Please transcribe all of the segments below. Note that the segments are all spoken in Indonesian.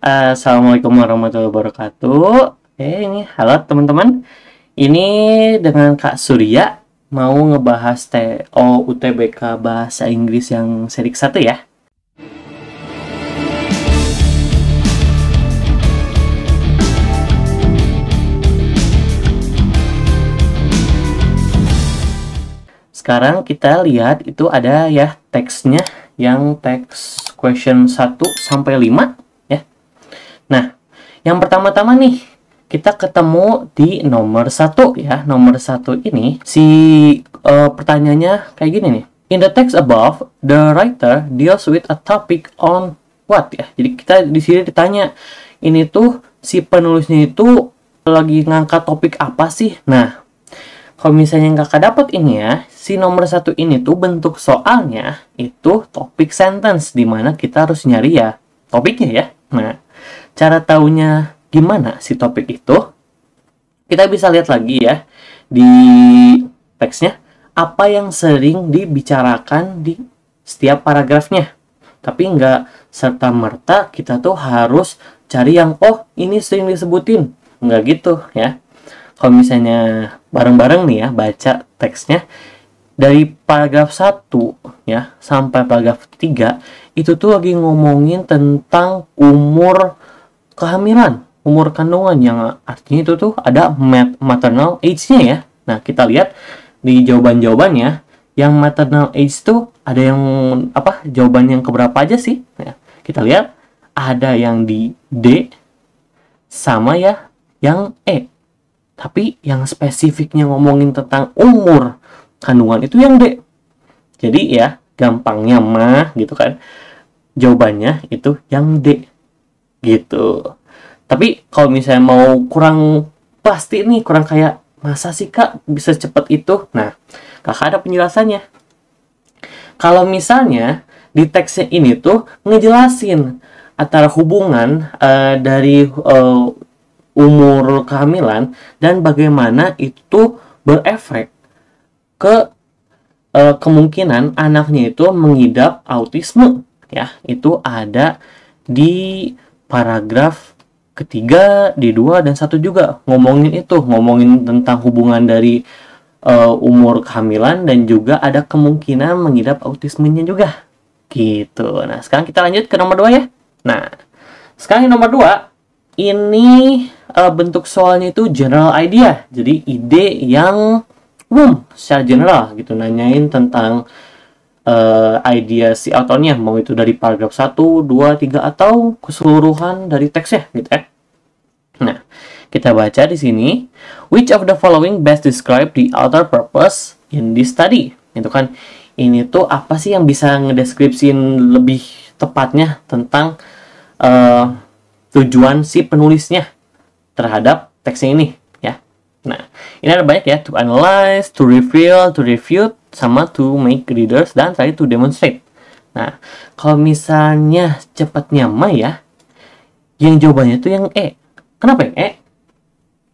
Assalamualaikum warahmatullahi wabarakatuh. Ini halo teman-teman. Ini dengan Kak Surya mau ngebahas TO UTBK Bahasa Inggris yang seri 1 ya. Sekarang kita lihat itu ada ya teksnya yang teks question 1 sampai 5 ya. Nah, yang pertama-tama nih kita ketemu di nomor 1 ya. Nomor 1 ini pertanyaannya kayak gini nih. In the text above, the writer deals with a topic on what ya. Jadi kita di sini ditanya ini tuh si penulisnya itu lagi ngangkat topik apa sih? Nah, kalau misalnya kakak dapat ini ya, si nomor 1 ini tuh bentuk soalnya itu topik sentence, dimana kita harus nyari ya topiknya ya. Nah, cara taunya gimana si topik itu? Kita bisa lihat lagi ya di teksnya apa yang sering dibicarakan di setiap paragrafnya. Tapi nggak serta-merta kita tuh harus cari yang ini sering disebutin. Nggak gitu ya. Kalau misalnya bareng-bareng nih ya baca teksnya dari paragraf 1 ya sampai paragraf 3 itu tuh lagi ngomongin tentang umur kehamilan, umur kandungan, yang artinya itu tuh ada maternal age-nya ya. Nah, kita lihat di jawaban-jawabannya yang maternal age tuh ada yang jawaban yang keberapa aja sih? Ya, kita lihat ada yang di D sama ya yang E. Tapi yang spesifiknya ngomongin tentang umur kandungan itu yang D. Jadi ya gampangnya mah gitu kan. Jawabannya itu yang D. Gitu. Tapi kalau misalnya mau kurang pasti nih, kurang kayak masa sih Kak bisa cepat itu? Nah, Kakak ada penjelasannya. Kalau misalnya di teksnya ini tuh ngejelasin antara hubungan dari umur kehamilan dan bagaimana itu berefek ke kemungkinan anaknya itu mengidap autisme ya. Itu ada di paragraf ketiga, di 2 dan 1 juga ngomongin tentang hubungan dari umur kehamilan dan juga ada kemungkinan mengidap autismenya juga gitu. Nah, sekarang kita lanjut ke nomor 2 ya. Nah, sekarang nomor 2 ini bentuk soalnya itu general idea. Jadi ide yang secara general gitu, nanyain tentang idea si autornya, mau itu dari paragraf 1, 2, 3 atau keseluruhan dari teksnya gitu ya. Nah, kita baca di sini, which of the following best describe the author purpose in this study? Itu kan ini tuh apa sih yang bisa ngedeskripsiin lebih tepatnya tentang tujuan si penulisnya terhadap teksnya ini ya. Nah, ini ada banyak ya, to analyze, to reveal, to refute, sama to make readers, dan tadi to demonstrate. Nah, kalau misalnya cepatnya mah ya, yang jawabannya tuh yang E. Kenapa yang E?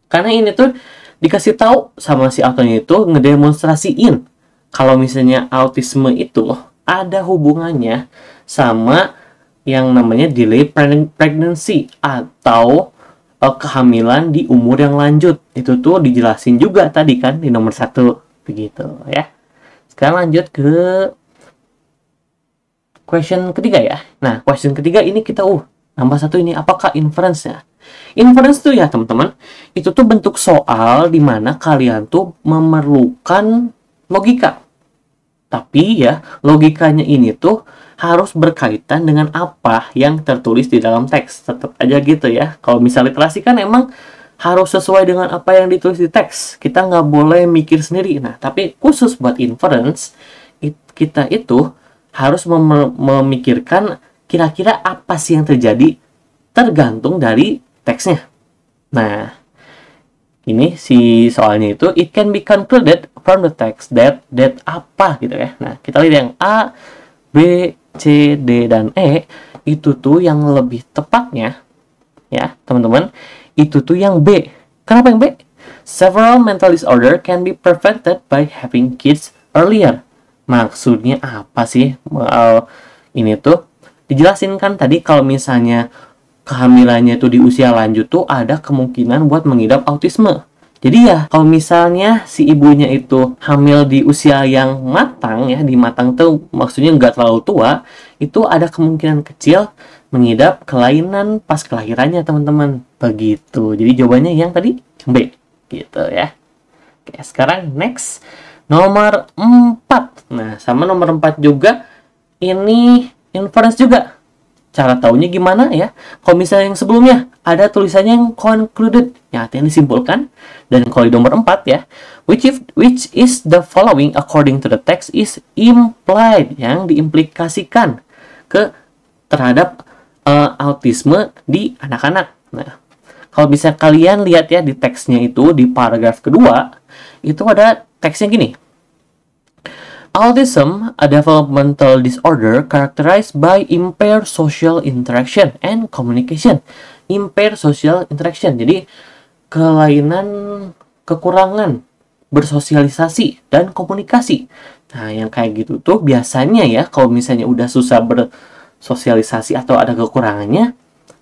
Karena ini tuh dikasih tahu sama si autornya itu ngedemonstrasiin kalau misalnya autisme itu ada hubungannya sama yang namanya delay pregnancy atau kehamilan di umur yang lanjut. Itu tuh dijelasin juga tadi kan di nomor 1 begitu ya. Sekarang lanjut ke question ketiga ya. Nah, question ketiga ini kita nambah 1 ini, apakah inference ya? Inference tuh ya teman-teman, itu tuh bentuk soal di mana kalian tuh memerlukan logika. Tapi ya, logikanya ini tuh harus berkaitan dengan apa yang tertulis di dalam teks. Tetap aja gitu ya. Kalau misalnya literasi kan emang harus sesuai dengan apa yang ditulis di teks. Kita nggak boleh mikir sendiri. Nah, tapi khusus buat inference, kita itu harus memikirkan kira-kira apa sih yang terjadi tergantung dari teksnya. Nah, ini si soalnya itu, it can be concluded from the text that apa gitu ya. Nah, kita lihat yang A, B, C, D, dan E. Itu tuh yang lebih tepatnya ya teman-teman, itu tuh yang B. Kenapa yang B? Several mental disorder can be prevented by having kids earlier. Maksudnya apa sih? Ini tuh dijelasin kan tadi kalau misalnya kehamilannya itu di usia lanjut tuh ada kemungkinan buat mengidap autisme. Jadi ya, kalau misalnya si ibunya itu hamil di usia yang matang ya, di matang tuh maksudnya nggak terlalu tua, itu ada kemungkinan kecil mengidap kelainan pas kelahirannya, teman-teman. Begitu. Jadi jawabannya yang tadi B, gitu ya. Oke, sekarang next. Nomor 4. Nah, sama nomor 4 juga, ini inference juga. Cara taunya gimana ya? Kalau misalnya yang sebelumnya ada tulisannya yang concluded, yang artinya disimpulkan. Dan kalau di nomor 4 ya, which is the following according to the text is implied, yang diimplikasikan terhadap autisme di anak-anak. Nah, kalau bisa kalian lihat ya di teksnya itu, di paragraf kedua, itu ada teksnya gini. Autism, a developmental disorder characterized by impaired social interaction and communication. Impaired social interaction, jadi kelainan, kekurangan bersosialisasi dan komunikasi. Nah, yang kayak gitu tuh biasanya ya, kalau misalnya udah susah bersosialisasi atau ada kekurangannya,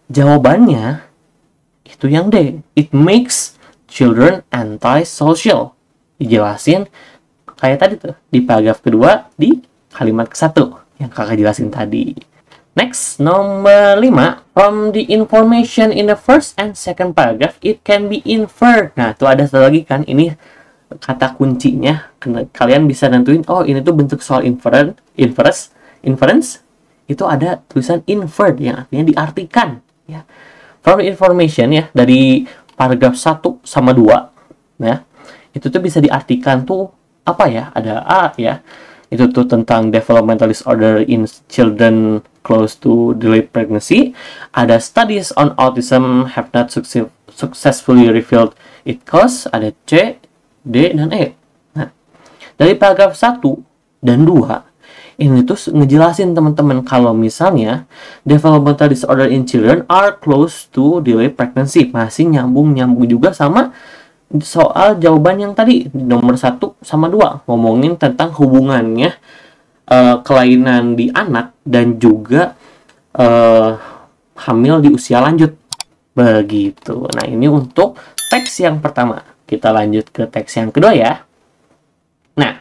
jawabannya itu yang D. It makes children antisocial. Dijelasin kayak tadi tuh, di paragraf kedua, di kalimat ke-1 yang kakak jelasin tadi. Next, nomor 5. From the information in the first and second paragraph, it can be inferred. Nah, tuh ada satu lagi kan, ini kata kuncinya. Kalian bisa nentuin, oh ini tuh bentuk soal inference, itu ada tulisan inferred, yang artinya diartikan. Ya. From the information ya, dari paragraf 1 sama 2, nah, itu tuh bisa diartikan tuh, apa ya, ada A ya, itu tuh tentang developmental disorder in children close to delayed pregnancy. Ada studies on autism have not successfully revealed its cause. Ada C, D, dan E. Nah, dari paragraf 1 dan 2 ini tuh ngejelasin teman-teman kalau misalnya developmental disorder in children are close to delayed pregnancy. Masih nyambung juga sama soal jawaban yang tadi nomor 1 sama 2, ngomongin tentang hubungannya kelainan di anak dan juga hamil di usia lanjut. Begitu. Nah, ini untuk teks yang pertama. Kita lanjut ke teks yang kedua ya. Nah,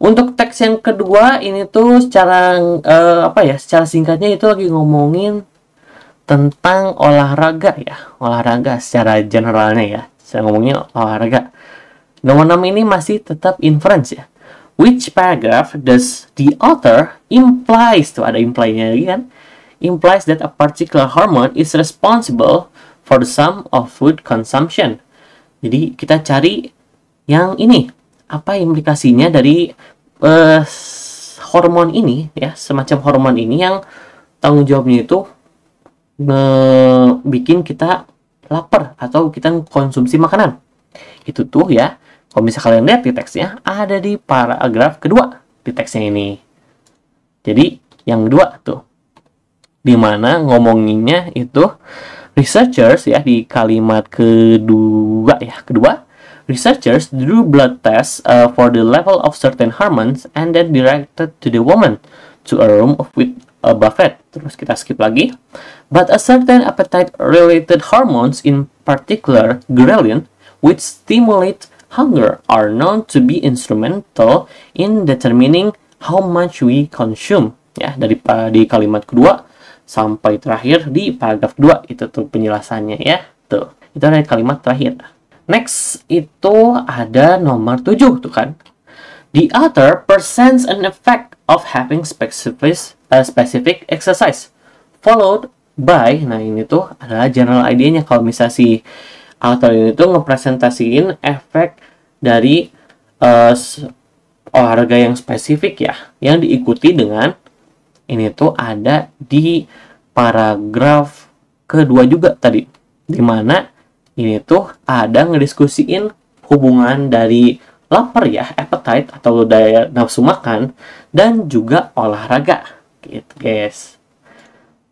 untuk teks yang kedua ini tuh secara secara singkatnya itu lagi ngomongin tentang olahraga ya. Olahraga secara generalnya ya. Saya ngomongnya olahraga. Nomor 6 ini masih tetap inference ya. Which paragraph does the author implies, tuh ada imply-nya lagi kan, implies that a particular hormone is responsible for the sum of food consumption. Jadi kita cari yang ini, apa implikasinya dari hormon ini ya, semacam hormon ini yang tanggung jawabnya itu bikin kita lapar atau kita konsumsi makanan. Itu tuh ya, kalau bisa kalian lihat di teksnya, ada di paragraf kedua di teksnya ini. Jadi yang kedua tuh, dimana ngomonginnya itu researchers ya, di kalimat kedua, researchers drew blood tests for the level of certain hormones and then directed to the woman to a room with a buffet. Terus kita skip lagi. But a certain appetite-related hormones, in particular ghrelin, which stimulate hunger, are known to be instrumental in determining how much we consume. Ya, dari di kalimat kedua sampai terakhir di paragraf kedua, itu tuh penjelasannya ya. Tuh, itu dari kalimat terakhir. Next, itu ada nomor 7 tuh kan. The author presents an effect of having specific exercise followed by, nah ini tuh adalah general idea-nya. Kalau misalnya si author ini tuh ngepresentasiin efek dari olahraga yang spesifik ya, yang diikuti dengan ini tuh ada di paragraf kedua juga tadi, dimana ini tuh ada ngediskusiin hubungan dari lapar ya, appetite atau daya nafsu makan, dan juga olahraga gitu guys.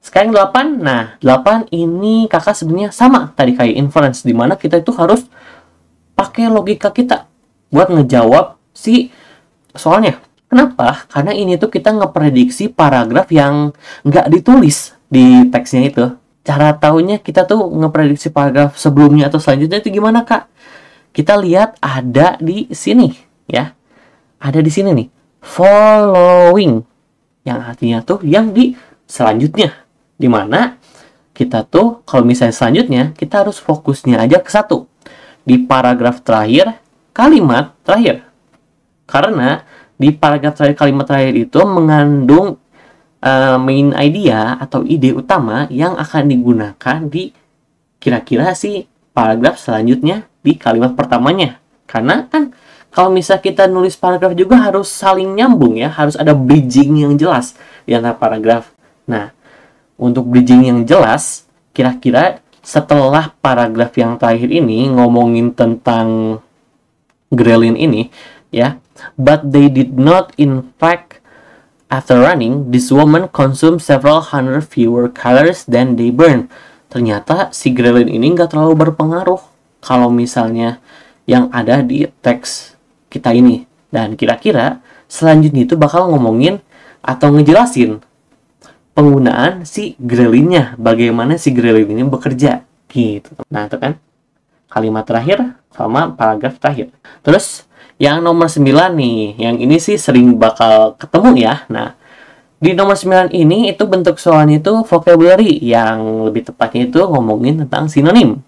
Sekarang 8. Nah, 8 ini kakak sebenarnya sama tadi kayak inference, dimana kita itu harus pakai logika kita buat ngejawab si soalnya. Kenapa? Karena ini tuh kita ngeprediksi paragraf yang nggak ditulis di teksnya itu. Cara tahunya kita tuh ngeprediksi paragraf sebelumnya atau selanjutnya itu gimana, Kak? Kita lihat ada di sini, ya. Ada di sini nih, following. Yang artinya tuh yang di selanjutnya. Dimana kita tuh, kalau misalnya selanjutnya, kita harus fokusnya aja ke satu. Di paragraf terakhir, kalimat terakhir. Karena di paragraf terakhir, kalimat terakhir itu mengandung main idea atau ide utama yang akan digunakan di kira-kira si paragraf selanjutnya di kalimat pertamanya. Karena kan kalau misal kita nulis paragraf juga harus saling nyambung ya, harus ada bridging yang jelas di antara paragraf. Nah, untuk bridging yang jelas, kira-kira setelah paragraf yang terakhir ini ngomongin tentang ghrelin ini ya, but they did not in fact. After running, this woman consumed several hundred fewer calories than they burn. Ternyata si ghrelin ini nggak terlalu berpengaruh kalau misalnya yang ada di teks kita ini. Dan kira-kira selanjutnya itu bakal ngomongin atau ngejelasin penggunaan si ghrelinnya, bagaimana si ghrelin ini bekerja gitu. Nah, itu kan kalimat terakhir sama paragraf terakhir. Terus yang nomor 9 nih, yang ini sih sering bakal ketemu ya. Nah, di nomor 9 ini itu bentuk soalnya itu vocabulary, yang lebih tepatnya itu ngomongin tentang sinonim.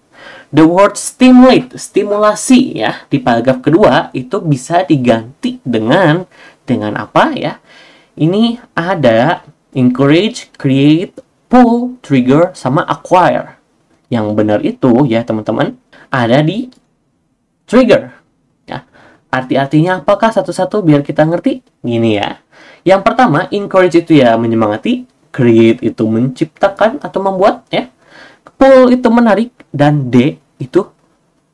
The word stimulate, stimulasi ya, di paragraf kedua itu bisa diganti dengan apa ya? Ini ada encourage, create, pull, trigger, sama acquire. Yang benar itu ya teman-teman, ada di trigger. Arti-artinya apakah satu-satu biar kita ngerti? Gini ya. Yang pertama, encourage itu ya menyemangati, create itu menciptakan atau membuat ya. Pull itu menarik, dan D itu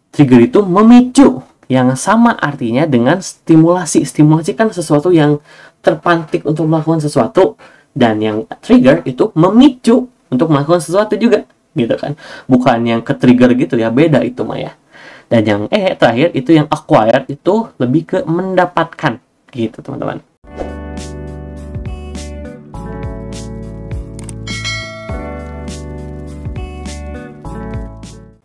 trigger itu memicu. Yang sama artinya dengan stimulasi. Stimulasi kan sesuatu yang terpantik untuk melakukan sesuatu, dan yang trigger itu memicu untuk melakukan sesuatu juga, gitu kan. Bukan yang ke trigger gitu ya, beda itu mah ya. Dan yang terakhir itu yang acquired itu lebih ke mendapatkan gitu teman-teman.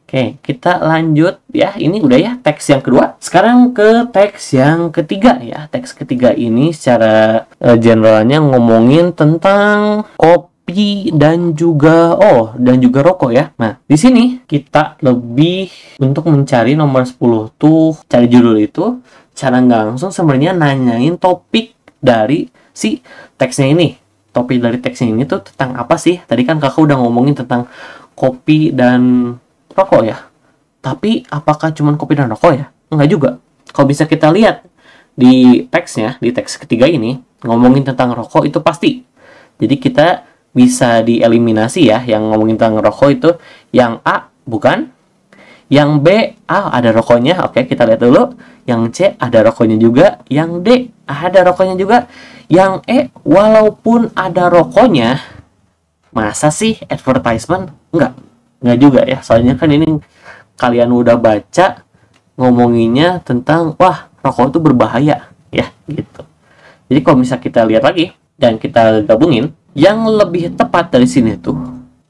Oke, kita lanjut ya. Ini udah ya teks yang kedua. Sekarang ke teks yang ketiga ya. Teks ketiga ini secara generalnya ngomongin tentang kopi dan juga rokok ya. Nah, di sini kita lebih untuk mencari nomor 10 tuh cari judul itu cara nggak langsung sebenarnya nanyain topik dari si teksnya ini. Topik dari teksnya ini tuh tentang apa sih? Tadi kan kakak udah ngomongin tentang kopi dan rokok ya. Tapi apakah cuma kopi dan rokok ya? Enggak juga. Kalau bisa kita lihat di teksnya, di teks ketiga ini ngomongin tentang rokok itu pasti. Jadi kita bisa dieliminasi ya, yang ngomongin tentang rokok itu yang A bukan, yang B ada rokoknya, oke kita lihat dulu, yang C ada rokoknya juga, yang D ada rokoknya juga, yang E walaupun ada rokoknya, masa sih advertisement? Enggak juga ya, soalnya kan ini kalian udah baca ngomonginnya tentang wah rokok itu berbahaya ya gitu. Jadi kalau bisa kita lihat lagi dan kita gabungin, yang lebih tepat dari sini tuh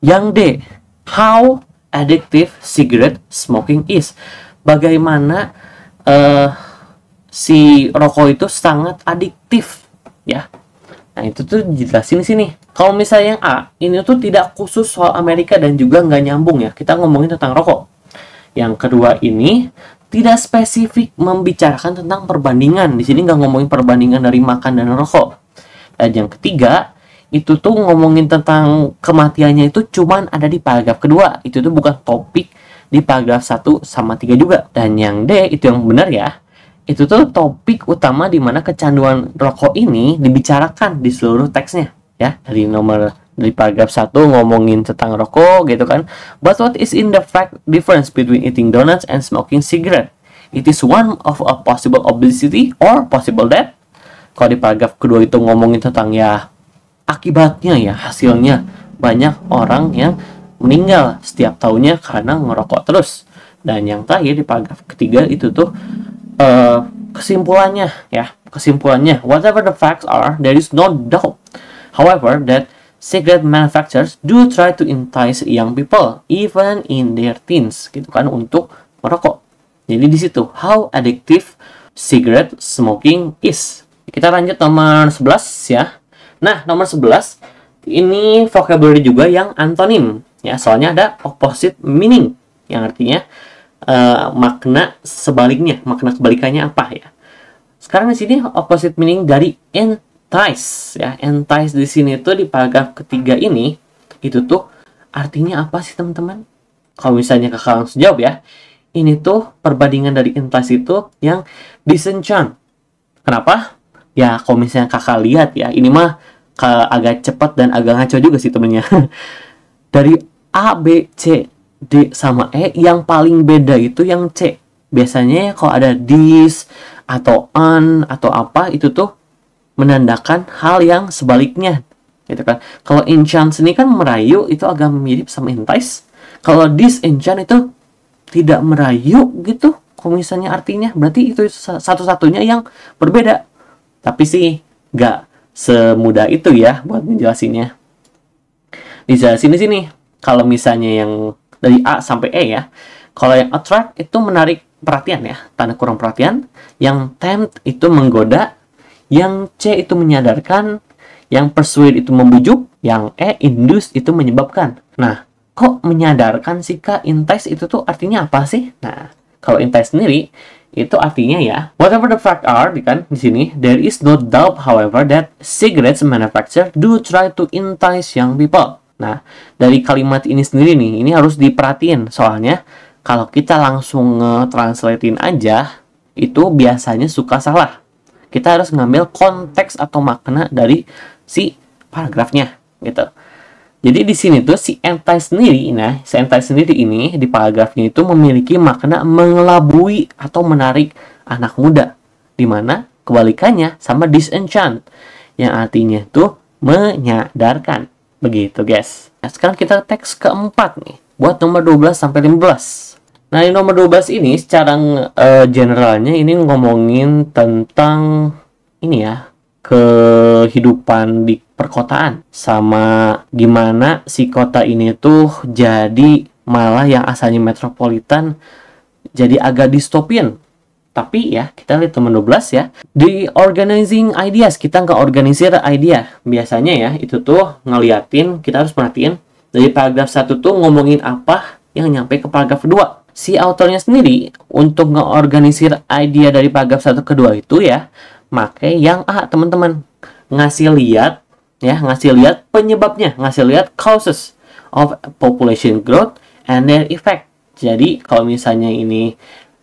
yang D, how addictive cigarette smoking is. Bagaimana si rokok itu sangat adiktif ya. Nah itu tuh jelasin di sini. Kalau misalnya yang A, ini tuh tidak khusus soal Amerika dan juga nggak nyambung ya. Kita ngomongin tentang rokok. Yang kedua ini tidak spesifik membicarakan tentang perbandingan. Di sini nggak ngomongin perbandingan dari makan dan rokok. Dan yang ketiga itu tuh ngomongin tentang kematiannya itu cuman ada di paragraf kedua. Itu tuh bukan topik di paragraf 1 sama 3 juga. Dan yang D itu yang benar ya. Itu tuh topik utama di mana kecanduan rokok ini dibicarakan di seluruh teksnya ya. Dari paragraf 1 ngomongin tentang rokok gitu kan. But what is in the fact difference between eating donuts and smoking cigarette? It is one of a possible obesity or possible death. Kalau di paragraf kedua itu ngomongin tentang ya akibatnya ya, hasilnya banyak orang yang meninggal setiap tahunnya karena ngerokok terus. Dan yang terakhir di paragraf ketiga itu tuh kesimpulannya, whatever the facts are, there is no doubt however that cigarette manufacturers do try to entice young people even in their teens, gitu kan, untuk merokok. Jadi di situ how addictive cigarette smoking is. Kita lanjut nomor 11 ya. Nah, nomor 11 ini vocabulary juga yang antonim ya, soalnya ada opposite meaning yang artinya makna sebaliknya, makna kebalikannya apa ya. Sekarang di sini opposite meaning dari entice ya. Entice di sini tuh di paragraf ketiga ini itu tuh artinya apa sih teman-teman? Kalau misalnya kakak langsung jawab ya, ini tuh perbandingan dari entice itu yang disenchant. Kenapa? Ya kalau misalnya kakak lihat ya, ini mah agak cepat dan agak ngaco juga sih temennya. Dari A, B, C, D sama E, yang paling beda itu yang C. Biasanya kalau ada this atau an atau apa, itu tuh menandakan hal yang sebaliknya, gitu kan. Kalau enchant ini kan merayu, itu agak mirip sama entice. Kalau disenchant itu tidak merayu gitu, kalau misalnya artinya, berarti itu satu-satunya yang berbeda. Tapi sih nggak semudah itu ya buat menjelasinnya. Dijelasin di sini. Kalau misalnya yang dari A sampai E ya, kalau yang attract itu menarik perhatian ya, tanda kurang perhatian. Yang tempt itu menggoda. Yang C itu menyadarkan. Yang persuade itu membujuk. Yang E induce itu menyebabkan. Nah, kok menyadarkan sih Kak? Entice itu tuh artinya apa sih? Nah, kalau entice sendiri itu artinya ya, whatever the fact are, kan di sini, there is no doubt however that cigarettes manufacturer do try to entice young people. Nah, dari kalimat ini sendiri nih, ini harus diperhatiin. Soalnya, kalau kita langsung nge-translatein aja, itu biasanya suka salah. Kita harus ngambil konteks atau makna dari si paragrafnya, gitu. Jadi di sini tuh si entice sendiri, nah, si entice sendiri ini di paragrafnya itu memiliki makna mengelabui atau menarik anak muda. Dimana kebalikannya sama disenchant, yang artinya tuh menyadarkan. Begitu guys. Nah, sekarang kita teks keempat nih, buat nomor 12 sampai 15. Nah, di nomor 12 ini secara generalnya ini ngomongin tentang ini ya, kehidupan di perkotaan, sama gimana si kota ini tuh jadi malah yang asalnya metropolitan jadi agak distopian. Tapi ya, kita lihat teman 12 ya. Di organizing ideas, kita nggak organisir idea. Biasanya ya, itu tuh ngeliatin, kita harus perhatiin. Dari paragraf 1 tuh ngomongin apa yang nyampe ke paragraf 2. Si autornya sendiri, untuk ngeorganisir idea dari paragraf 1 ke 2 itu ya, pakai yang A, teman-teman. Ngasih lihat penyebabnya, ngasih lihat causes of population growth and their effect. Jadi, kalau misalnya ini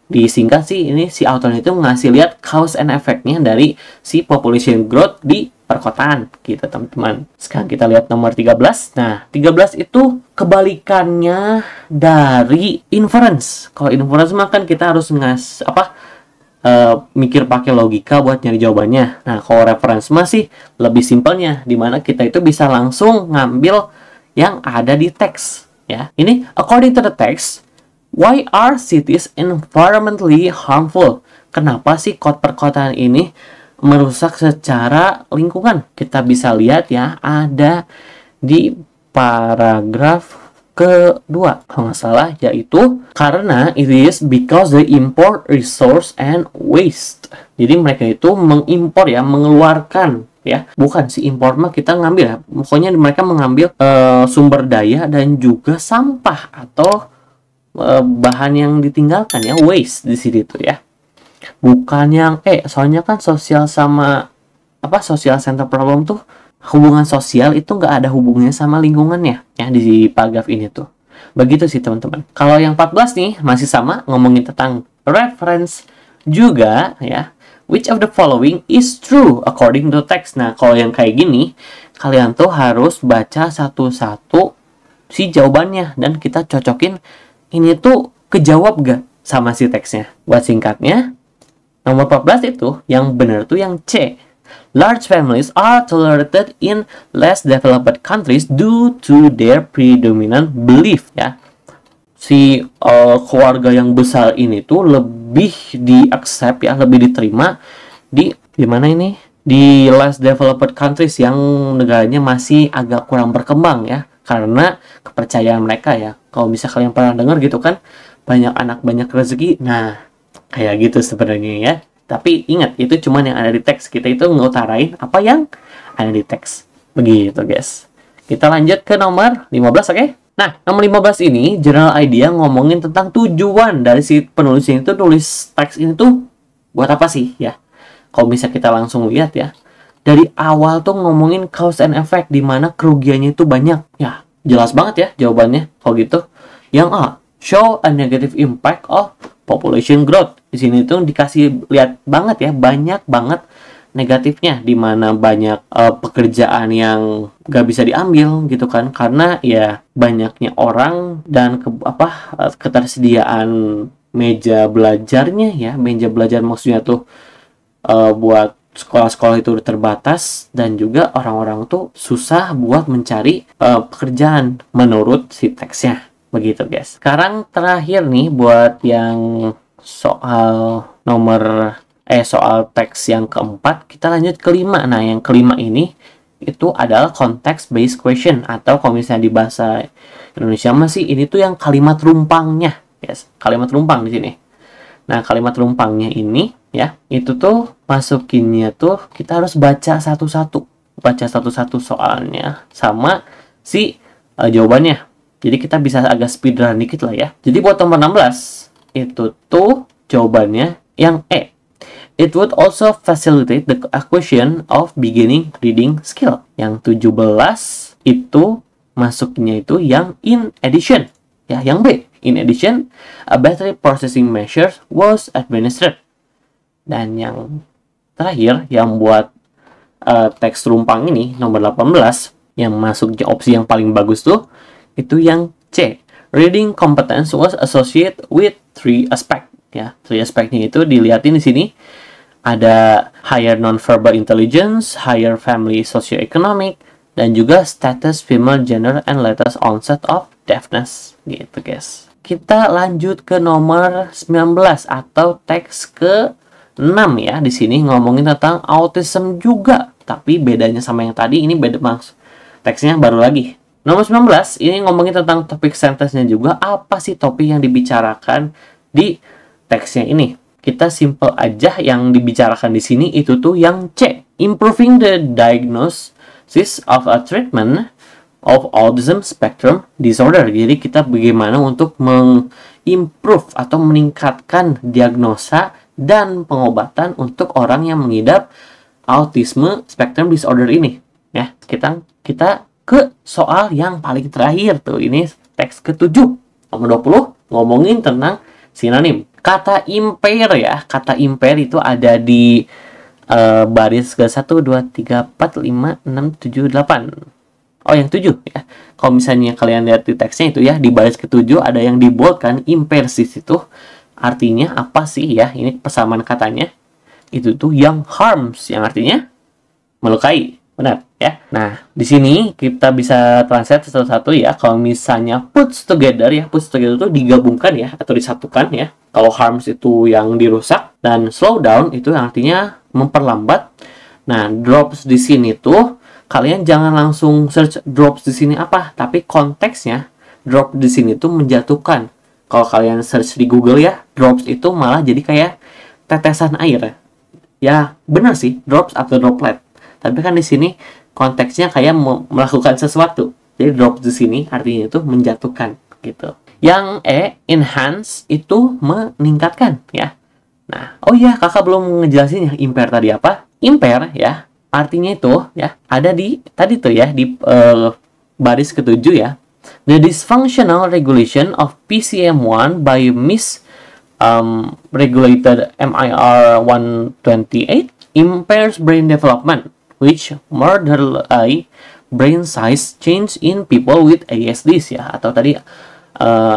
disingkat sih, ini si author itu ngasih lihat cause and effect-nya dari si population growth di perkotaan gitu teman-teman. Sekarang kita lihat nomor 13. Nah, 13 itu kebalikannya dari inference. Kalau inference mah kan kita harus mikir pakai logika buat nyari jawabannya. Nah, kalau reference mah sih lebih simpelnya, dimana kita itu bisa langsung ngambil yang ada di teks ya. Ini according to the text, why are cities environmentally harmful? Kenapa sih perkotaan ini merusak secara lingkungan? Kita bisa lihat ya, ada di paragraf kedua, kalau nggak salah, yaitu karena it is because they import resource and waste. Jadi mereka itu mengimpor ya, mengeluarkan ya, bukan si impor mah kita ngambil ya, pokoknya mereka mengambil sumber daya dan juga sampah atau bahan yang ditinggalkan ya, waste di sini tuh ya, bukan yang soalnya kan sosial sama social center problem tuh, hubungan sosial itu nggak ada hubungannya sama lingkungannya ya di paragraf ini tuh. Begitu sih teman-teman. Kalau yang 14 nih masih sama, ngomongin tentang reference juga ya. Which of the following is true according to text? Nah, kalau yang kayak gini, kalian tuh harus baca satu-satu si jawabannya dan kita cocokin ini tuh kejawab gak sama si teksnya. Buat singkatnya, nomor 14 itu yang benar tuh yang C. Large families are tolerated in less developed countries due to their predominant belief ya. Si keluarga yang besar ini tuh lebih di-accept ya, lebih diterima di mana ini? di less developed countries yang negaranya masih agak kurang berkembang ya, karena kepercayaan mereka ya. Kalau bisa kalian pernah dengar gitu kan, banyak anak banyak rezeki. Nah, kayak gitu sebenarnya ya. Tapi ingat, itu cuman yang ada di teks. Kita itu ngutarain apa yang ada di teks. Begitu guys. Kita lanjut ke nomor 15, oke? Nah, nomor 15 ini general idea ngomongin tentang tujuan dari si penulis ini tuh nulis teks ini tuh buat apa sih ya? Kalau bisa kita langsung lihat ya, dari awal tuh ngomongin cause and effect, di mana kerugiannya itu banyak. Ya, jelas banget ya jawabannya kalau gitu. Yang A, show a negative impact of population growth. Di sini tuh dikasih lihat banget ya, banyak banget negatifnya, di mana banyak pekerjaan yang gak bisa diambil gitu kan, karena ya banyaknya orang dan ketersediaan meja belajarnya ya. Meja belajar maksudnya tuh buat sekolah-sekolah itu terbatas, dan juga orang-orang tuh susah buat mencari pekerjaan menurut si teksnya. Begitu guys. Sekarang terakhir nih buat yang soal soal teks yang keempat, kita lanjut kelima. Nah, yang kelima ini itu adalah context based question, atau kalau misalnya di bahasa Indonesia masih ini tuh yang kalimat rumpangnya, yes. Kalimat rumpang di sini. Nah, kalimat rumpangnya ini ya, itu tuh masukinnya tuh kita harus baca satu-satu soalnya sama si jawabannya. Jadi kita bisa agak speedrun dikit lah ya. Jadi buat nomor 16 itu tuh jawabannya yang E. It would also facilitate the acquisition of beginning reading skill. Yang 17 itu masuknya itu yang in addition. Ya, yang B. In addition, a battery processing measure was administered. Dan yang terakhir, yang buat teks rumpang ini, nomor 18, yang masuk opsi yang paling bagus tuh, itu yang C. Reading competence was associated with 3 aspect. Ya, 3 aspeknya itu dilihatin di sini. Ada higher non-verbal intelligence, higher family socioeconomic, dan juga status female gender and latest onset of deafness. Gitu guys. Kita lanjut ke nomor 19 atau teks ke-6 ya. Di sini ngomongin tentang autism juga, tapi bedanya sama yang tadi, ini beda mas. Teksnya baru lagi. Nomor 19 ini ngomongin tentang topik sentence-nya juga. Apa sih topik yang dibicarakan di teksnya ini? Kita simple aja, yang dibicarakan di sini itu tuh yang C. Improving the diagnosis of a treatment of autism spectrum disorder. Jadi kita bagaimana untuk mengimprove atau meningkatkan diagnosa dan pengobatan untuk orang yang mengidap autisme spectrum disorder ini. Ya, kita ke soal yang paling terakhir tuh. Ini teks ke-7. Nomor 20 ngomongin tentang sinonim. Kata impair ya. Kata impair itu ada di baris ke 1 2 3 4 5 6 7 8. Oh, yang 7 ya. Kalau misalnya kalian lihat di teksnya itu ya, di baris ke-7 ada yang di bold kan, impersis itu artinya apa sih ya? Ini persamaan katanya. Itu tuh yang harms, yang artinya melukai. Benar ya. Nah, di sini kita bisa translate satu-satu ya. Kalau misalnya puts together ya, puts together itu digabungkan ya, atau disatukan ya. Kalau harms itu yang dirusak, dan slow down itu yang artinya memperlambat. Nah, drops di sini tuh kalian jangan langsung search drops di sini apa, tapi konteksnya drop di sini tuh menjatuhkan. Kalau kalian search di Google ya, drops itu malah jadi kayak tetesan air. Ya, benar sih, drops atau droplet. Tapi kan di sini konteksnya kayak melakukan sesuatu. Jadi drops di sini artinya itu menjatuhkan gitu. Yang E, enhance itu meningkatkan ya. Nah, oh iya, kakak belum ngejelasin ya impair tadi apa? Impair ya, artinya itu ya ada di tadi tuh ya di baris ke-7 ya. The dysfunctional regulation of PCM1 by regulated MIR128 impairs brain development, which moderately brain size change in people with ASDs ya, atau tadi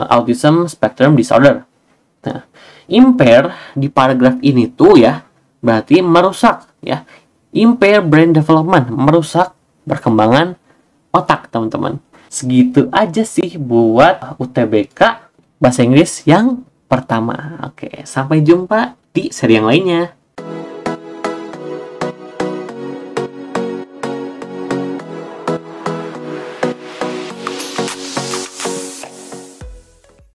autism spectrum disorder. Nah, impair di paragraf ini tuh ya berarti merusak ya. Impair brain development, merusak perkembangan otak, teman-teman. Segitu aja sih buat UTBK bahasa Inggris yang pertama. Oke, sampai jumpa di seri yang lainnya.